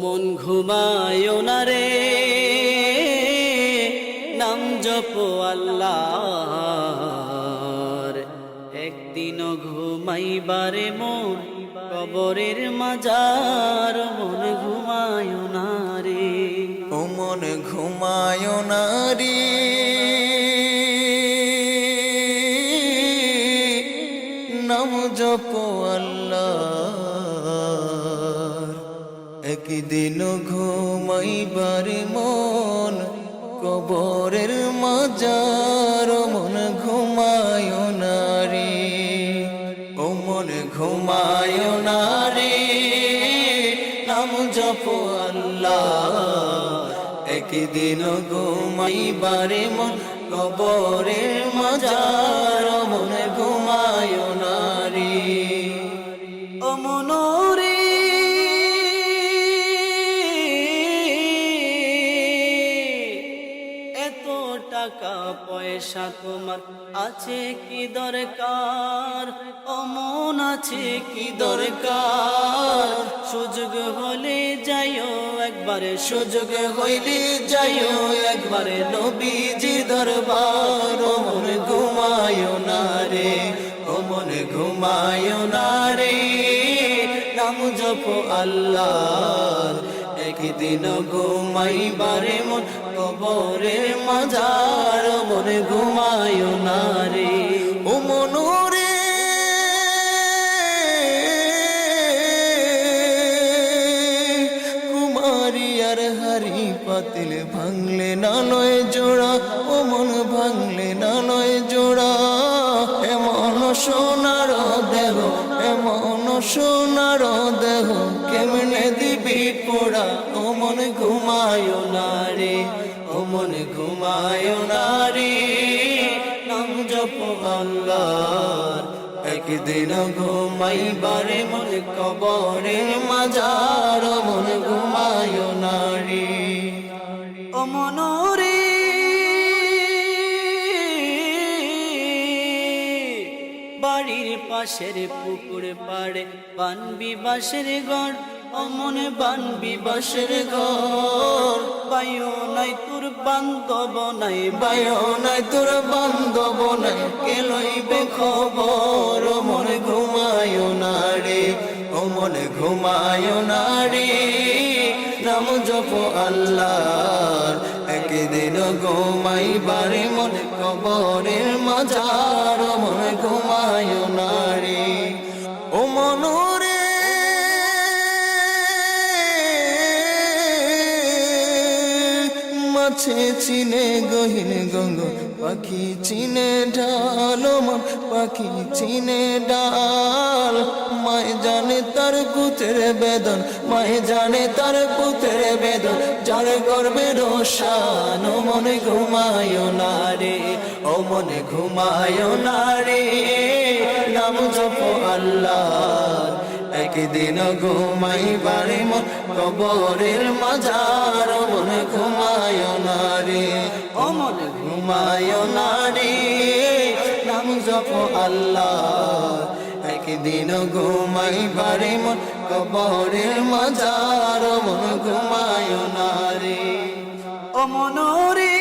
মন ঘুমায়ো না রে, নাম জপো আল্লাহর। একদিনও ঘুমাইবারে মন কবরের মাজার, মন ঘুমায়ো না রে। ও মন ঘুমায়ো না রে, নাম জপো আল্লাহর। একদিন ঘুমাইবার মন কবরের মাজার, মন ঘুমায়ো না রে। ও মন ঘুমায়ো না রে, নাম জপো আল্লাহর। একদিন ঘুমাইবারে মন কবরের মাজার, মন ঘুমায়ো না রে। ও মনোরে এত টাকা পয়সা তোমার আছে কি দরকার? ও মন আছে কি দরকার? সুযোগ হলে যাইও একবারে, সুযোগ হইলে যাইও একবারে নবীজি দরবার। ও মন ঘুমায়ো না রে, ও মন ঘুমায়ো না রে, নাম জপো আল্লাহর। একদিন ঘুমাইবারে মন কবরের মাজার, মন ঘুমায়ো না রে। ও মনোরে কুমারিয়ার হারি পাতিল ভাঙলে না নয় জোড়া, ও মন ভাঙলে না নয় জোড়া। এমন সোনার দেহ, এমন সোনার দেহ, কেমনে দিবি পোড়া? ও মন ঘুমায়ো না রে, ও মন ঘুমায়ো না রে, নাম জপো আল্লাহর। একদিন ঘুমাইবারে মন কবরের মাজার, মন ঘুমায়ো না রে। ও মনোরে বাড়ির পাশের পুকুর পাড়ে বানবি বাঁশের ঘর, ও মনে বানবি বাঁশের ঘর। পাইও নাই তোর বান্ধব নাই, বায়ো নাই তোর বান্ধব নাই, কে লইবে খবর? ও মন ঘুমায়ো না রে, ও মন ঘুমায়ো না রে, নাম জপো আল্লাহর। একদিন ঘুমাইবারে মন কবরের মাজার, মন ঘুমায়ো না রে। ও মনোরে মাছে চিনে গহীন গঙ্গ, পাখি চিনে ঢাল, মন পাখি চিনে ডাল। মায় জানে তার পুত্রের বেদন, মায় জানে তার পুত্রের বেদন, যার গর্বে রোশান। ও মন ঘুমায়ো না রে, ও মন ঘুমায়ো না রে, নাম জপো আল্লাহর। একদিন ঘুমাইবারে মন কবরের মাজার, মন ঘুমায়ো না রে, ও মন ঘুমায়ো না রে, নাম জপো আল্লাহর। একদিন ঘুমাইবারে মন কবরের মাজার, মন ঘুমায়ো না রে। ও মনোরে